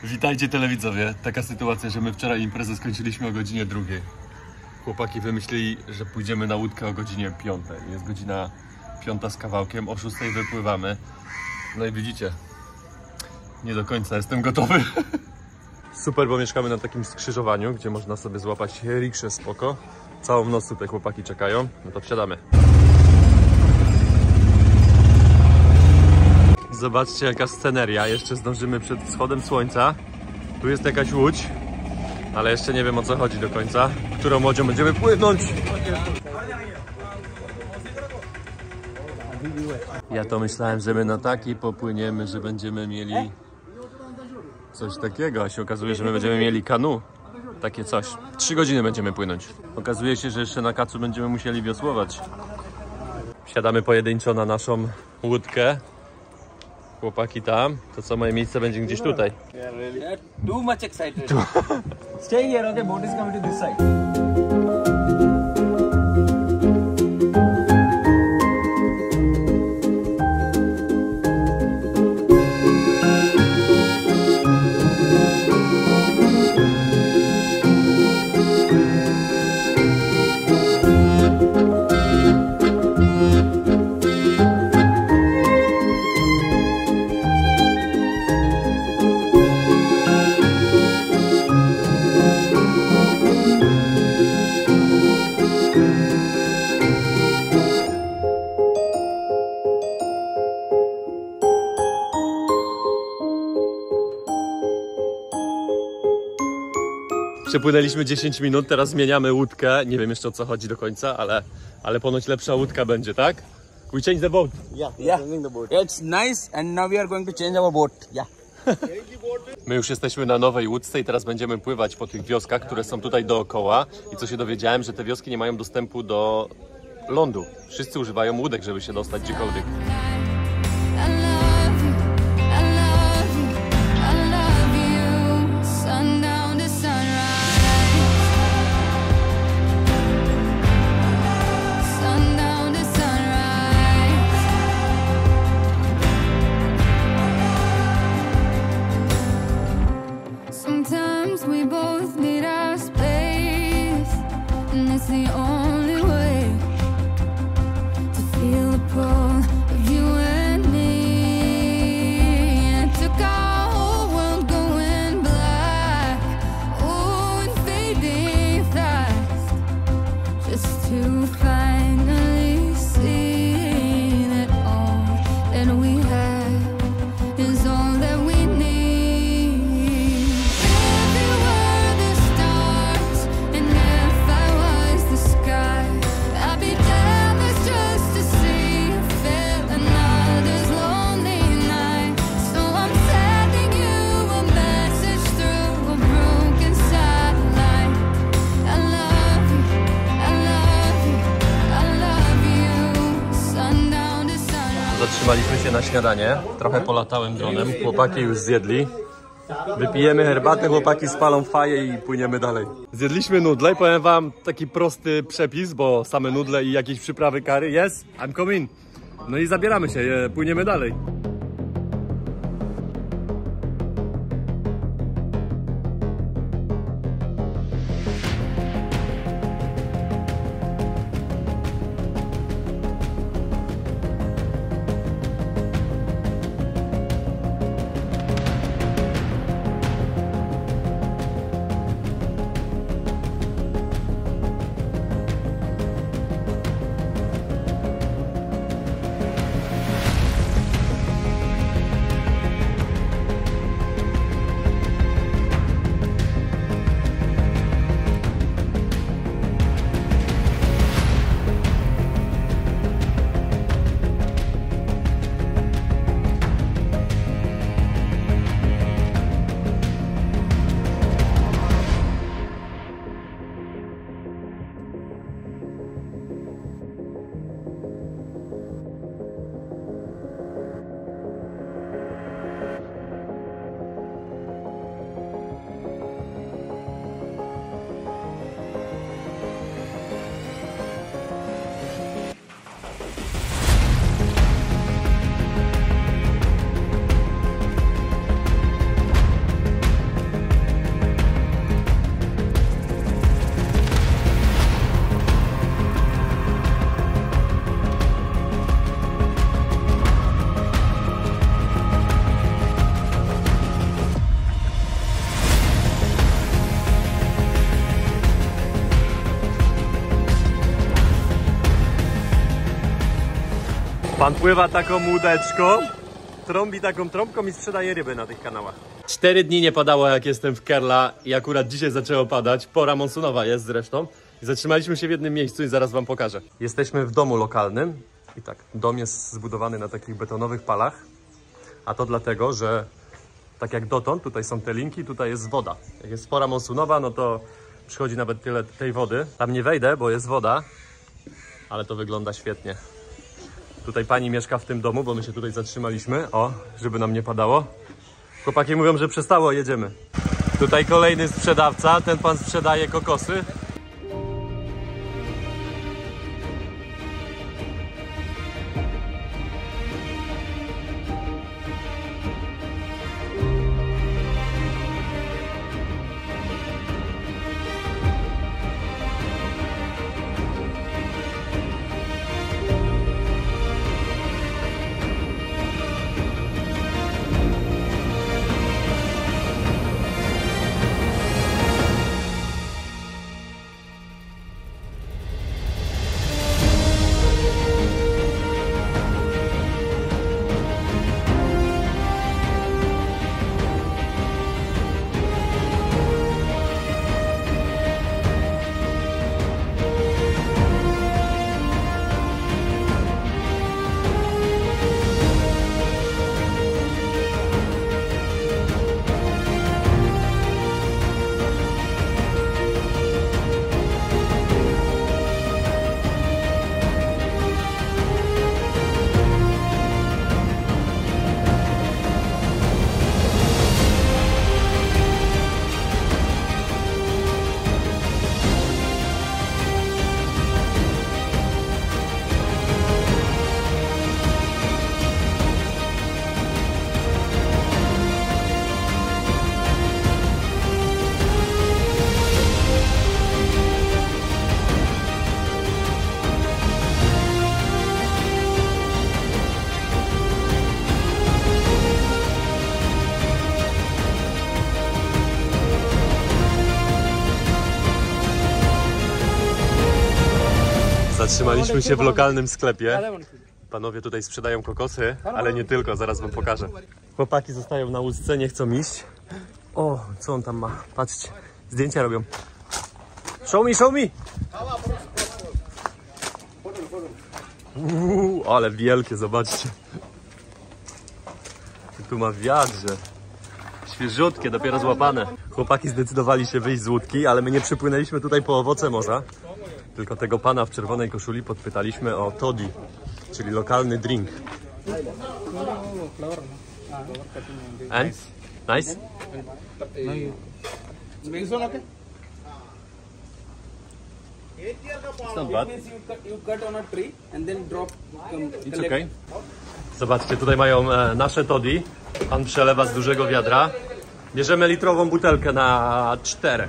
Witajcie telewidzowie. Taka sytuacja, że my wczoraj imprezę skończyliśmy o godzinie 2. Chłopaki wymyślili, że pójdziemy na łódkę o godzinie 5. Jest godzina 5 z kawałkiem, o 6 wypływamy. No i widzicie, nie do końca jestem gotowy. Super, bo mieszkamy na takim skrzyżowaniu, gdzie można sobie złapać rikszę spoko. Całą noc tutaj chłopaki czekają, no to wsiadamy. Zobaczcie jaka sceneria, jeszcze zdążymy przed wschodem słońca. Tu jest jakaś łódź, ale jeszcze nie wiem o co chodzi do końca. Którą łodzią będziemy płynąć? Ja to myślałem, że my na takiej popłyniemy, że będziemy mieli coś takiego, a się okazuje, że my będziemy mieli kanu. Takie coś. 3 godziny będziemy płynąć. Okazuje się, że jeszcze na kacu będziemy musieli wiosłować. Wsiadamy pojedynczo na naszą łódkę. Chłopaki tam, to co moje miejsce będzie gdzieś tutaj. Too much excited. Stay here, okay? Boat is coming to this side. Przepłynęliśmy 10 minut, teraz zmieniamy łódkę. Nie wiem jeszcze o co chodzi do końca, ale ponoć lepsza łódka będzie, tak? We change the boat. Yeah. Changing the boat. It's nice and now we are going to change our boat. Yeah. My już jesteśmy na nowej łódce i teraz będziemy pływać po tych wioskach, które są tutaj dookoła. I co się dowiedziałem, że te wioski nie mają dostępu do lądu. Wszyscy używają łódek, żeby się dostać gdziekolwiek. Zatrzymaliśmy się na śniadanie, trochę polatałem dronem, chłopaki już zjedli. Wypijemy herbatę, chłopaki spalą faję i płyniemy dalej. Zjedliśmy nudle i powiem wam taki prosty przepis, bo same nudle i jakieś przyprawy curry. Yes, I'm coming. No i zabieramy się, płyniemy dalej. Pan pływa taką łódeczką, trąbi taką trąbką i sprzedaje ryby na tych kanałach. 4 dni nie padało, jak jestem w Kerla i akurat dzisiaj zaczęło padać. Pora monsunowa jest zresztą. I zatrzymaliśmy się w jednym miejscu i zaraz wam pokażę. Jesteśmy w domu lokalnym i tak, dom jest zbudowany na takich betonowych palach, a to dlatego, że tak jak dotąd, tutaj są te linki, tutaj jest woda. Jak jest pora monsunowa, no to przychodzi nawet tyle tej wody. Tam nie wejdę, bo jest woda, ale to wygląda świetnie. Tutaj pani mieszka w tym domu, bo my się tutaj zatrzymaliśmy, o, żeby nam nie padało. Chłopaki mówią, że przestało, jedziemy. Tutaj kolejny sprzedawca, ten pan sprzedaje kokosy. Zatrzymaliśmy się w lokalnym sklepie. Panowie tutaj sprzedają kokosy, ale nie tylko, zaraz wam pokażę. Chłopaki zostają na łódce, nie chcą iść. O, co on tam ma? Patrzcie, zdjęcia robią. Show me, show me! Ale wielkie, zobaczcie. Tu ma wiadrze. Świeżutkie, dopiero złapane. Chłopaki zdecydowali się wyjść z łódki, ale my nie przypłynęliśmy tutaj po owoce morza. Tylko tego pana w czerwonej koszuli podpytaliśmy o toddy, czyli lokalny drink. And? Nice? It's not bad. You cut on a tree and then drop. It's okay. Zobaczcie, tutaj mają nasze toddy. Pan przelewa z dużego wiadra. Bierzemy litrową butelkę na 4.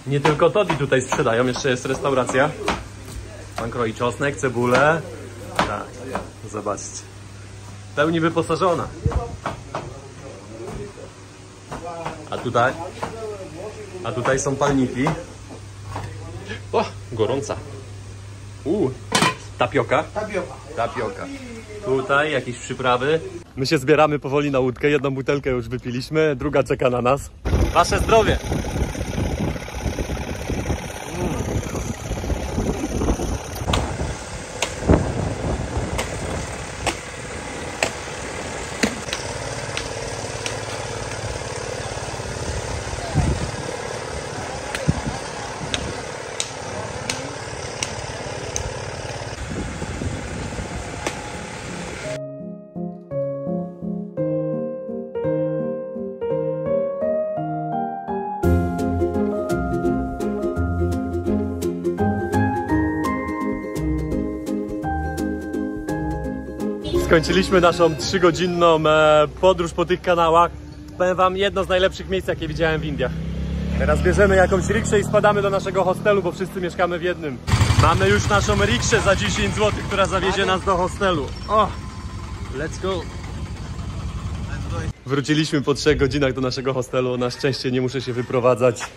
Nie tylko toddy tutaj sprzedają, jeszcze jest restauracja. Pan kroi czosnek, cebulę. Tak, zobaczcie. W pełni wyposażona. A tutaj są palniki. O, gorąca. Tapioka. Tapioka. Tutaj jakieś przyprawy. My się zbieramy powoli na łódkę. Jedną butelkę już wypiliśmy, druga czeka na nas. Wasze zdrowie! Skończyliśmy naszą 3-godzinną podróż po tych kanałach. Powiem wam, jedno z najlepszych miejsc, jakie widziałem w Indiach. Teraz bierzemy jakąś rikszę i spadamy do naszego hostelu, bo wszyscy mieszkamy w jednym. Mamy już naszą rikszę za 10 zł, która zawiezie nas do hostelu. O, let's go! Wróciliśmy po 3 godzinach do naszego hostelu. Na szczęście nie muszę się wyprowadzać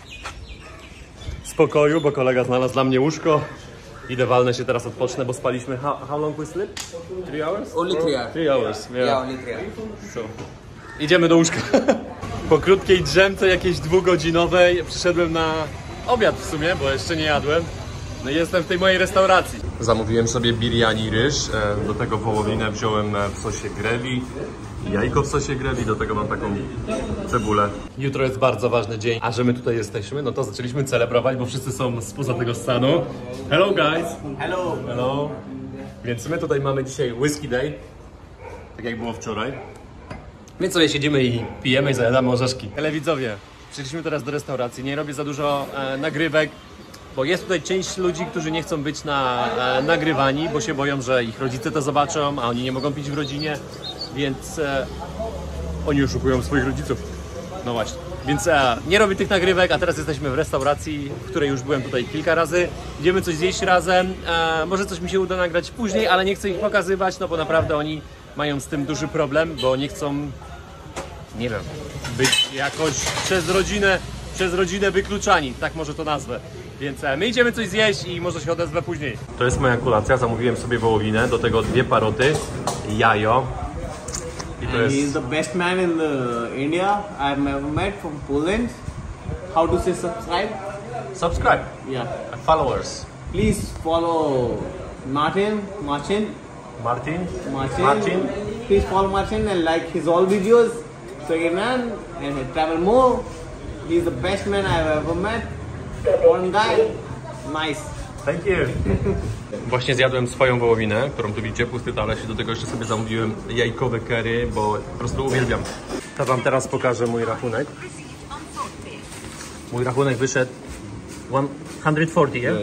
z pokoju, bo kolega znalazł dla mnie łóżko. Idę walnę się teraz, odpocznę, bo spaliśmy. How long we sleep? 3 hours? Only 3 hours. 3 hours, Yeah, only 3 hours. So. Idziemy do łóżka. Po krótkiej drzemce, jakiejś 2-godzinowej, przyszedłem na obiad w sumie, bo jeszcze nie jadłem. No i jestem w tej mojej restauracji. Zamówiłem sobie biryani ryż, do tego wołowinę wziąłem w sosie gravy, jajko w sosie gravy, do tego mam taką cebulę. Jutro jest bardzo ważny dzień, a że my tutaj jesteśmy, no to zaczęliśmy celebrować, bo wszyscy są spoza tego stanu. Hello guys! Hello. Hello! Więc my tutaj mamy dzisiaj whisky day, tak jak było wczoraj. Więc sobie siedzimy i pijemy i zajadamy orzeszki. Telewidzowie, przyszliśmy teraz do restauracji, nie robię za dużo nagrywek, bo jest tutaj część ludzi, którzy nie chcą być nagrywani, bo się boją, że ich rodzice to zobaczą, a oni nie mogą pić w rodzinie, więc oni oszukują swoich rodziców. No właśnie. Więc nie robię tych nagrywek, a teraz jesteśmy w restauracji, w której już byłem tutaj kilka razy. Idziemy coś zjeść razem, może coś mi się uda nagrać później, ale nie chcę ich pokazywać, no bo naprawdę oni mają z tym duży problem, bo nie chcą, nie wiem, być jakoś przez rodzinę wykluczani, tak może to nazwę. Więc my idziemy coś zjeść i może się odezwę później. To jest moja kolacja, zamówiłem sobie wołowinę, do tego 2 paroty, jajo. I to jest... He is the best man in India I've ever met from Poland. How to say subscribe? Subscribe. Yeah. Followers. Please follow Martin. Martin. Please follow Martin and like his all videos. So he man and he travel more. He's the best man I've ever met. One guy. Nice. Thank you. Właśnie zjadłem swoją wołowinę, którą tu widzicie, pusty talerz, i do tego jeszcze sobie zamówiłem jajkowe curry, bo po prostu uwielbiam. To wam teraz pokażę mój rachunek. Mój rachunek wyszedł 140, yeah?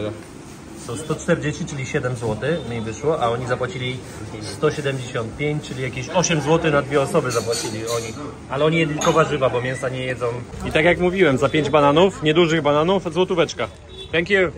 To 140, czyli 7 zł mi wyszło, a oni zapłacili 175, czyli jakieś 8 zł na 2 osoby zapłacili oni. Ale oni jedli tylko warzywa, bo mięsa nie jedzą. I tak jak mówiłem, za 5 bananów, niedużych bananów, złotóweczka. Thank you.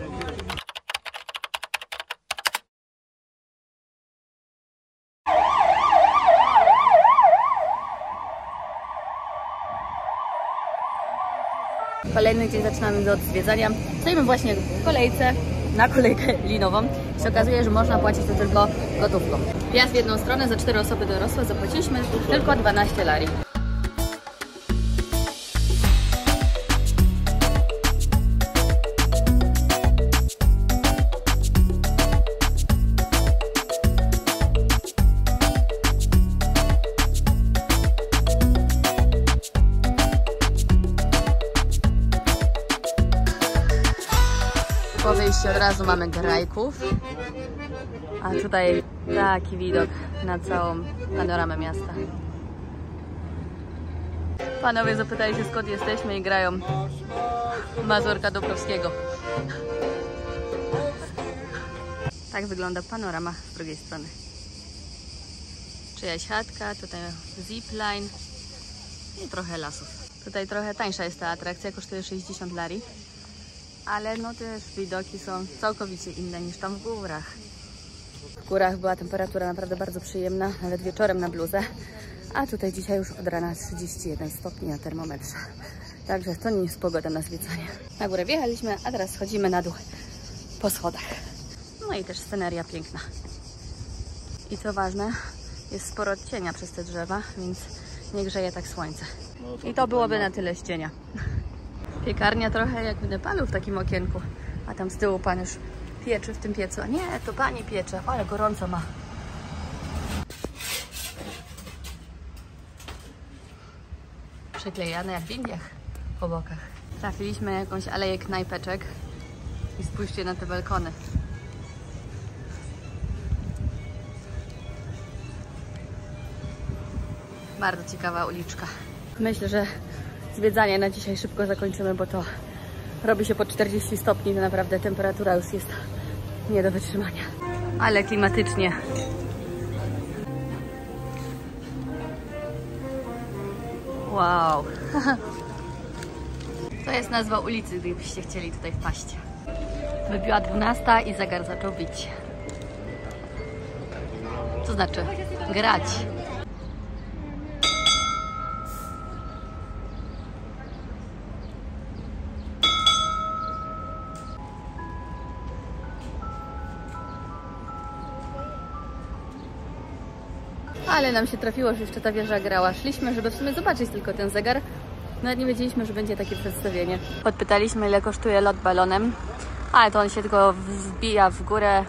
Kolejny dzień zaczynamy od zwiedzania. Stoimy właśnie w kolejce na kolejkę linową. Się okazuje, że można płacić to tylko gotówką. Wjazd w jedną stronę za 4 osoby dorosłe zapłaciliśmy tylko 12 lari. Po wyjściu od razu mamy grajków, a tutaj taki widok na całą panoramę miasta. Panowie zapytali się, skąd jesteśmy, i grają Mazurka Dąbrowskiego. Tak wygląda panorama z drugiej strony. Czyjaś chatka, tutaj zipline i trochę lasów. Tutaj trochę tańsza jest ta atrakcja, kosztuje 60 lari. Ale no też widoki są całkowicie inne niż tam w górach. W górach była temperatura naprawdę bardzo przyjemna, nawet wieczorem na bluzę. A tutaj dzisiaj już od rana 31 stopni na termometrze. Także to nie jest pogoda na zwiedzanie. Na górę wjechaliśmy, a teraz schodzimy na dół po schodach. No i też sceneria piękna. I co ważne, jest sporo cienia przez te drzewa, więc nie grzeje tak słońce. I to byłoby na tyle z cienia. Piekarnia trochę jak w Nepalu w takim okienku, a tam z tyłu pan już pieczy w tym piecu. A nie, to pani piecze, ale gorąco ma. Przyklejane jak w Indiach po bokach. Trafiliśmy na jakąś aleję knajpeczek i spójrzcie na te balkony. Bardzo ciekawa uliczka. Myślę, że zwiedzanie na dzisiaj szybko zakończymy, bo to robi się po 40 stopni, to naprawdę temperatura już jest nie do wytrzymania. Ale klimatycznie. Wow. To jest nazwa ulicy, gdybyście chcieli tutaj wpaść. Wybiła 12 i zegar zaczął bić. Co znaczy? Grać. Ale nam się trafiło, że jeszcze ta wieża grała. Szliśmy, żeby w sumie zobaczyć tylko ten zegar. Nawet nie wiedzieliśmy, że będzie takie przedstawienie. Podpytaliśmy, ile kosztuje lot balonem, ale to on się tylko wbija w górę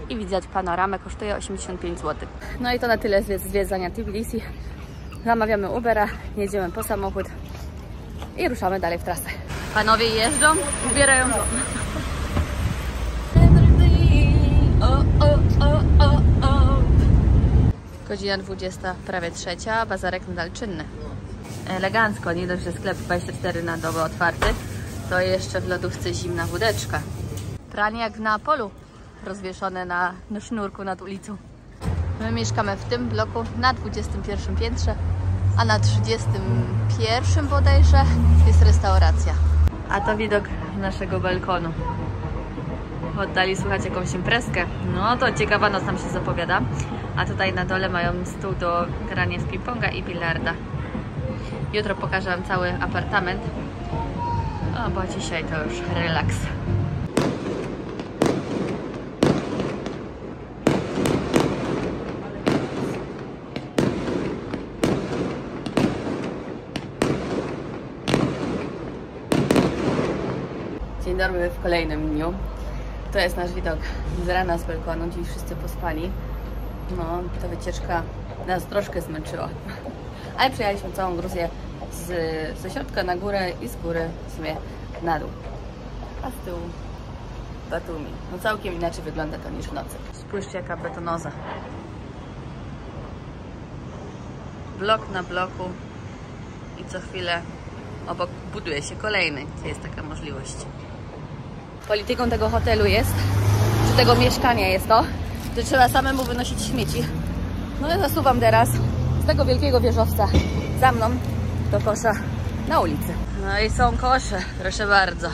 i widać panoramę. Kosztuje 85 zł. No i to na tyle z zwiedzania Tbilisi. Zamawiamy Ubera, jedziemy po samochód i ruszamy dalej w trasę. Panowie jeżdżą, ubierają dom. Godzina 20, prawie 3, bazarek nadal czynny. Elegancko, nie dość, że sklep 24 na dobę otwarty, to jeszcze w lodówce zimna wódeczka. Pranie jak w Neapolu, rozwieszone na sznurku nad ulicą. My mieszkamy w tym bloku na 21 piętrze, a na 31 bodajże jest restauracja. A to widok naszego balkonu. W oddali słychać jakąś imprezkę. No to ciekawa noc nam się zapowiada. A tutaj na dole mają stół do grania w ping-ponga i bilarda. Jutro pokażę wam cały apartament. O, bo dzisiaj to już relaks. Dzień dobry w kolejnym dniu. To jest nasz widok z rana z balkonu. Dziś wszyscy pospali. No, ta wycieczka nas troszkę zmęczyła. Ale przejechaliśmy całą Gruzję ze środka na górę i z góry w sumie na dół. A z tyłu Batumi. No całkiem inaczej wygląda to niż w nocy. Spójrzcie, jaka betonoza. Blok na bloku i co chwilę obok buduje się kolejny, gdzie jest taka możliwość. Polityką tego hotelu jest, czy tego mieszkania jest to, że trzeba samemu wynosić śmieci. No i zasuwam teraz z tego wielkiego wieżowca za mną do kosza na ulicy. No i są kosze, proszę bardzo.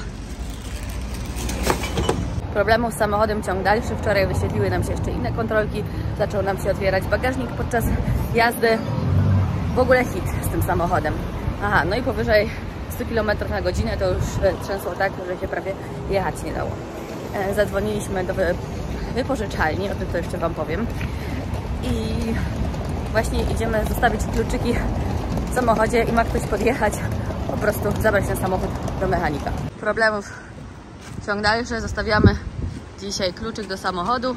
Problemów z samochodem ciąg dalszy. Wczoraj wyświetliły nam się jeszcze inne kontrolki. Zaczął nam się otwierać bagażnik podczas jazdy. W ogóle hit z tym samochodem. Aha, no i powyżej 100 km na godzinę to już trzęsło tak, że się prawie jechać nie dało. Zadzwoniliśmy do wypożyczalni, o tym to jeszcze wam powiem. I właśnie idziemy zostawić kluczyki w samochodzie i ma ktoś podjechać, po prostu zabrać ten samochód do mechanika. Problemów ciąg dalszy, zostawiamy dzisiaj kluczyk do samochodu.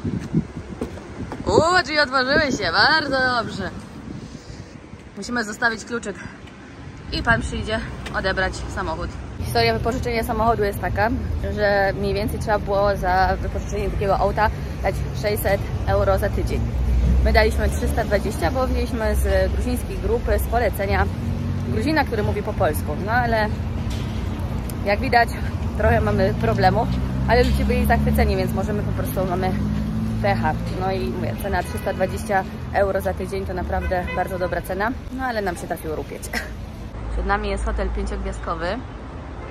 Drzwi otworzyły się, bardzo dobrze. Musimy zostawić kluczyk i pan przyjdzie odebrać samochód. Historia wypożyczenia samochodu jest taka, że mniej więcej trzeba było za wypożyczenie takiego auta dać 600 euro za tydzień. My daliśmy 320, bo wzięliśmy z gruzińskiej grupy, z polecenia Gruzina, który mówi po polsku. No ale jak widać, trochę mamy problemów, ale ludzie byli zachwyceni, więc możemy po prostu, mamy pecha. No i mówię, cena 320 euro za tydzień to naprawdę bardzo dobra cena, no ale nam się trafiło rupieć. Przed nami jest hotel 5-gwiazdkowy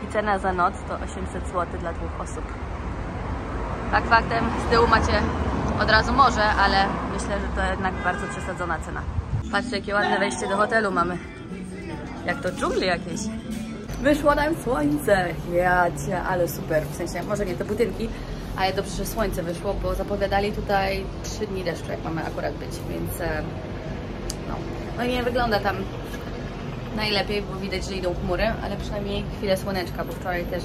i cena za noc to 800 zł dla 2 osób. Tak faktem, z tyłu macie od razu morze, ale myślę, że to jednak bardzo przesadzona cena. Patrzcie, jakie ładne wejście do hotelu mamy. Jak to dżungli jakieś. Wyszło nam słońce. Jacie, ale super. W sensie, może nie te budynki, ale dobrze, że słońce wyszło, bo zapowiadali tutaj 3 dni deszczu, jak mamy akurat być, więc no i nie wygląda tam najlepiej, bo widać, że idą chmury, ale przynajmniej chwilę słoneczka, bo wczoraj też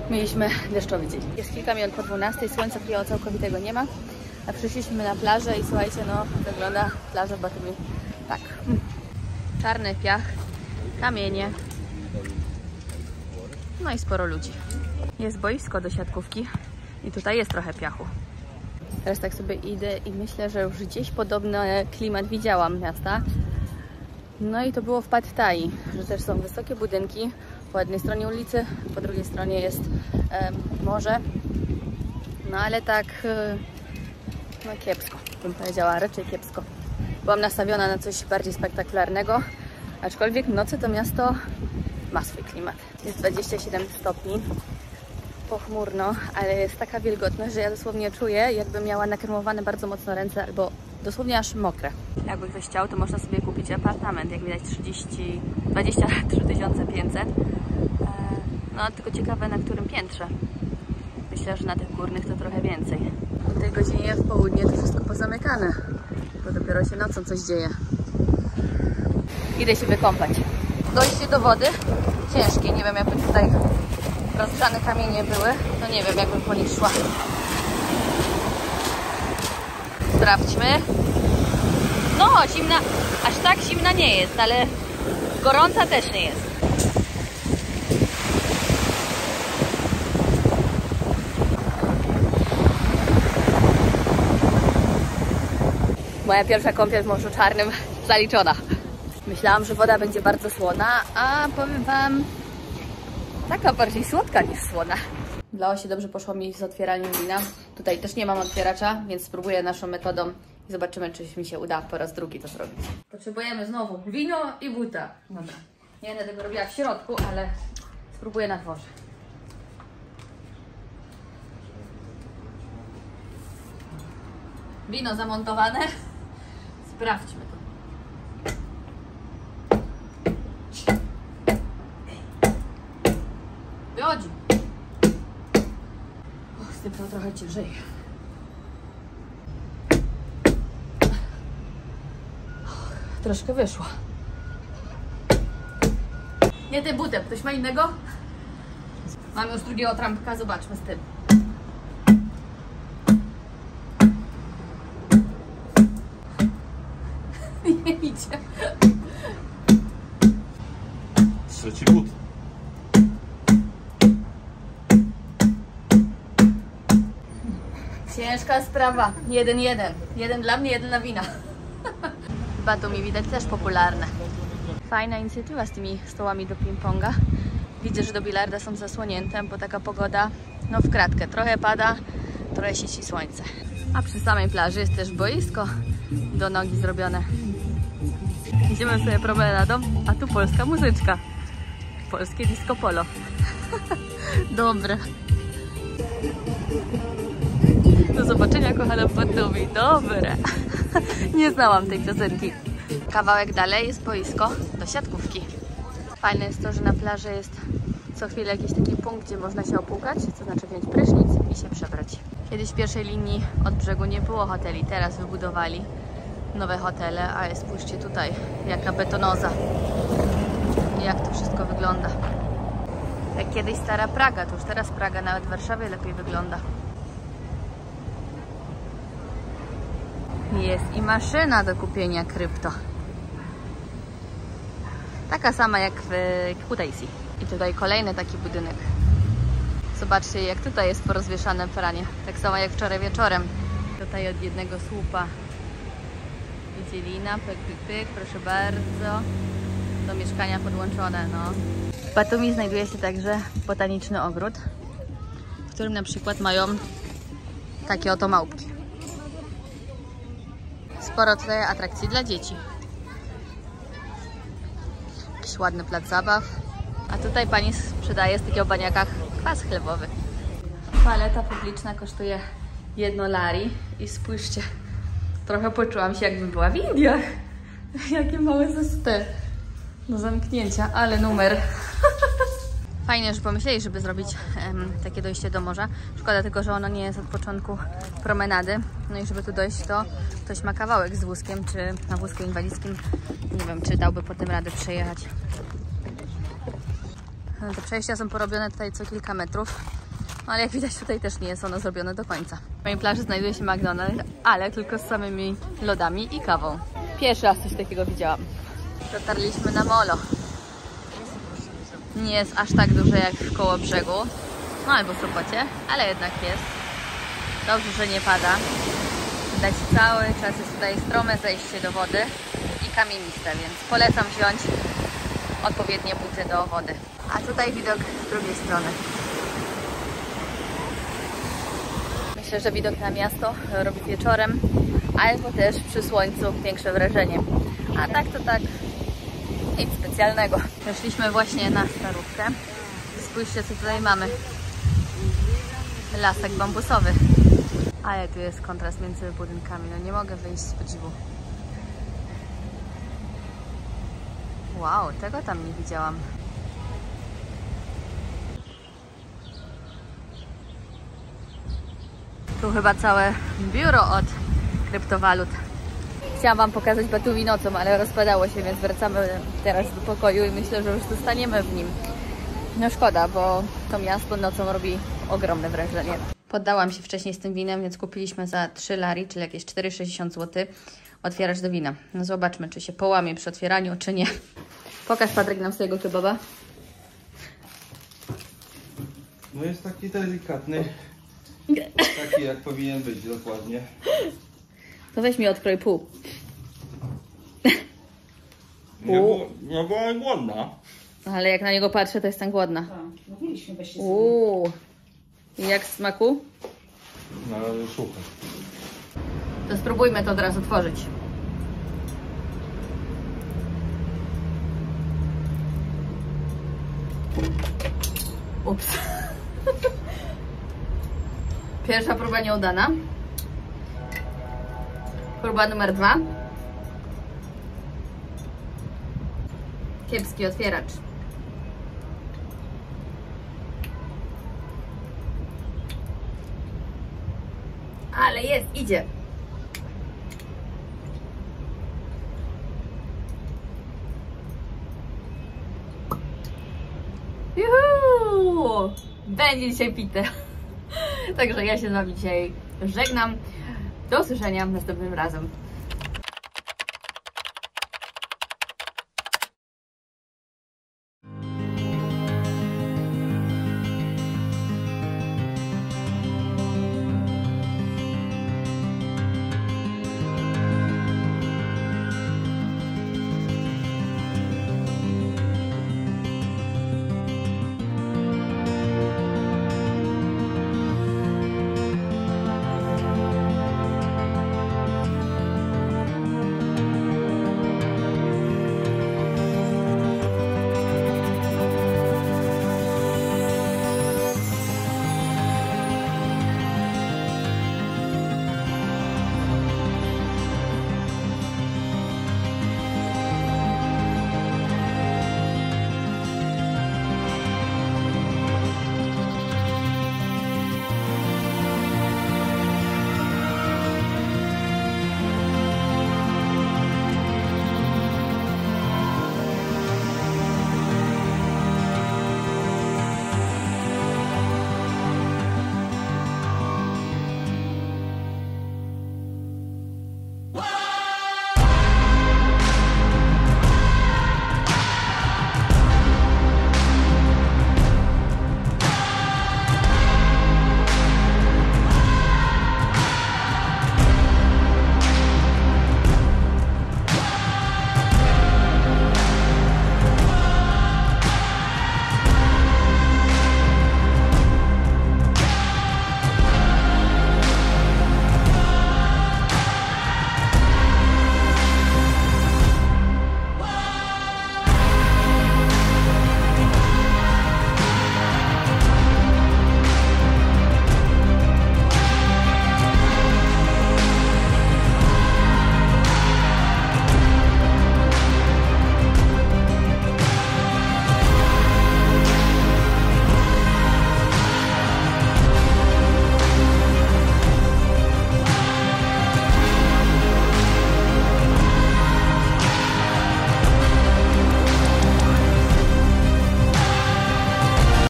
mieliśmy deszczowy dzień. Jest kilka minut po 12, słońca takiego całkowitego nie ma, a przyszliśmy na plażę i słuchajcie, no wygląda plaża w Batumi tak. Czarny piach, kamienie, no i sporo ludzi. Jest boisko do siatkówki i tutaj jest trochę piachu. Teraz tak sobie idę i myślę, że już gdzieś podobny klimat widziałam miasta. No i to było w Pad Thai, że też są wysokie budynki. Po jednej stronie ulicy, po drugiej stronie jest morze. No ale tak, no kiepsko, bym powiedziała, raczej kiepsko. Byłam nastawiona na coś bardziej spektakularnego, aczkolwiek w nocy to miasto ma swój klimat. Jest 27 stopni, pochmurno, ale jest taka wilgotność, że ja dosłownie czuję, jakbym miała nakremowane bardzo mocno ręce, albo dosłownie aż mokre. Jakby ktoś chciał, to można sobie kupić apartament, jak widać 23 500. No tylko ciekawe, na którym piętrze. Myślę, że na tych górnych to trochę więcej. O tej godzinie w południe to wszystko pozamykane. Bo to dopiero się nocą coś dzieje. Idę się wykąpać. Dojście do wody ciężkie. Nie wiem, jakby tutaj rozgrzane kamienie były. No nie wiem, jakbym po nich szła. Sprawdźmy. No, zimna, aż tak zimna nie jest, ale gorąca też nie jest. Moja pierwsza kąpiel w Morzu Czarnym zaliczona. Myślałam, że woda będzie bardzo słona, a powiem wam, taka bardziej słodka niż słona. Dla Osi dobrze poszło mi z otwieraniem wina. Tutaj też nie mam otwieracza, więc spróbuję naszą metodą i zobaczymy, czy mi się uda po raz drugi to zrobić. Potrzebujemy znowu wino i buta. Dobra. Nie będę tego robiła w środku, ale spróbuję na dworze. Wino zamontowane. Sprawdźmy to. Wychodzi. Och, z tym to trochę ciężej. Troszkę wyszło. Nie tym butem. Ktoś ma innego? Mam już drugiego trampka. Zobaczmy z tym. Nie idzie. Trzeci but. Ciężka sprawa. 1-1. Jeden dla mnie, jeden dla wina. Batumi widać też popularne. Fajna inicjatywa z tymi stołami do ping-ponga. Widzę, że do bilarda są zasłonięte, bo taka pogoda, no w kratkę. Trochę pada, trochę świeci słońce. A przy samej plaży jest też boisko do nogi zrobione. Idziemy sobie promenadą, a tu polska muzyczka. Polskie disco polo. Dobre. Do zobaczenia, kochana Batumi. Dobre. Nie znałam tej piosenki. Kawałek dalej jest boisko do siatkówki. Fajne jest to, że na plaży jest co chwilę jakiś taki punkt, gdzie można się opłukać, to znaczy wziąć prysznic i się przebrać. Kiedyś w pierwszej linii od brzegu nie było hoteli, teraz wybudowali nowe hotele, a spójrzcie tutaj, jaka betonoza. I jak to wszystko wygląda. Jak kiedyś stara Praga, to już teraz Praga nawet w Warszawie lepiej wygląda. Jest i maszyna do kupienia krypto. Taka sama jak w Kutaisi. I tutaj kolejny taki budynek. Zobaczcie, jak tutaj jest porozwieszane pranie. Tak samo jak wczoraj wieczorem. Tutaj od jednego słupa wydzielina, pyk, pyk, pyk, proszę bardzo. Do mieszkania podłączone, no. W Batumi znajduje się także botaniczny ogród, w którym na przykład mają takie oto małpki. Sporo tutaj atrakcji dla dzieci. Jakiś ładny plac zabaw. A tutaj pani sprzedaje w takich baniakach kwas chlebowy. Toaleta publiczna kosztuje 1 lari. I spójrzcie, trochę poczułam się, jakbym była w Indiach. Jakie małe zesty do zamknięcia, ale numer. Fajnie, że pomyśleli, żeby zrobić takie dojście do morza. Szkoda tylko, że ono nie jest od początku promenady. No i żeby tu dojść, to ktoś ma kawałek z wózkiem, czy na wózku inwalidzkim. Nie wiem, czy dałby po tym radę przejechać. No, te przejścia są porobione tutaj co kilka metrów. No, ale jak widać, tutaj też nie jest ono zrobione do końca. Na mojej plaży znajduje się McDonald's, ale tylko z samymi lodami i kawą. Pierwszy raz coś takiego widziałam. Dotarliśmy na molo. Nie jest aż tak duże jak w koło brzegu, no albo w Sopocie, ale jednak jest. Dobrze, że nie pada. Widać cały czas jest tutaj strome zejście do wody i kamieniste, więc polecam wziąć odpowiednie buty do wody. A tutaj widok z drugiej strony. Myślę, że widok na miasto robi wieczorem, albo też przy słońcu większe wrażenie. A tak to tak, nic specjalnego. Weszliśmy właśnie na Starówkę. Spójrzcie, co tutaj mamy. Lasek bambusowy. Ale tu jest kontrast między budynkami. No nie mogę wyjść z podziwu. Wow, tego tam nie widziałam. Tu chyba całe biuro od kryptowalut. Chciałam wam pokazać Batumi nocą, ale rozpadało się, więc wracamy teraz do pokoju i myślę, że już zostaniemy w nim. No szkoda, bo to miasto nocą robi ogromne wrażenie. Poddałam się wcześniej z tym winem, więc kupiliśmy za 3 lari, czyli jakieś 4,60 zł. Otwieracz do wina. No zobaczmy, czy się połamie przy otwieraniu, czy nie. Pokaż, Patryk, nam swojego kebaba. No jest taki delikatny. Taki jak powinien być, dokładnie. To weź mi odkroj pół. Nie była głodna. Ale jak na niego patrzę, to jestem głodna. Mówiliśmy, weźcie sobie. I jak w smaku? No ale słuchaj. To spróbujmy to teraz otworzyć. Ups. Pierwsza próba nieudana. Próba numer 2. Kiepski otwieracz. Ale jest, idzie. Juhu! Będzie dzisiaj pite. Także ja się z wami dzisiaj żegnam. Do usłyszenia następnym razem.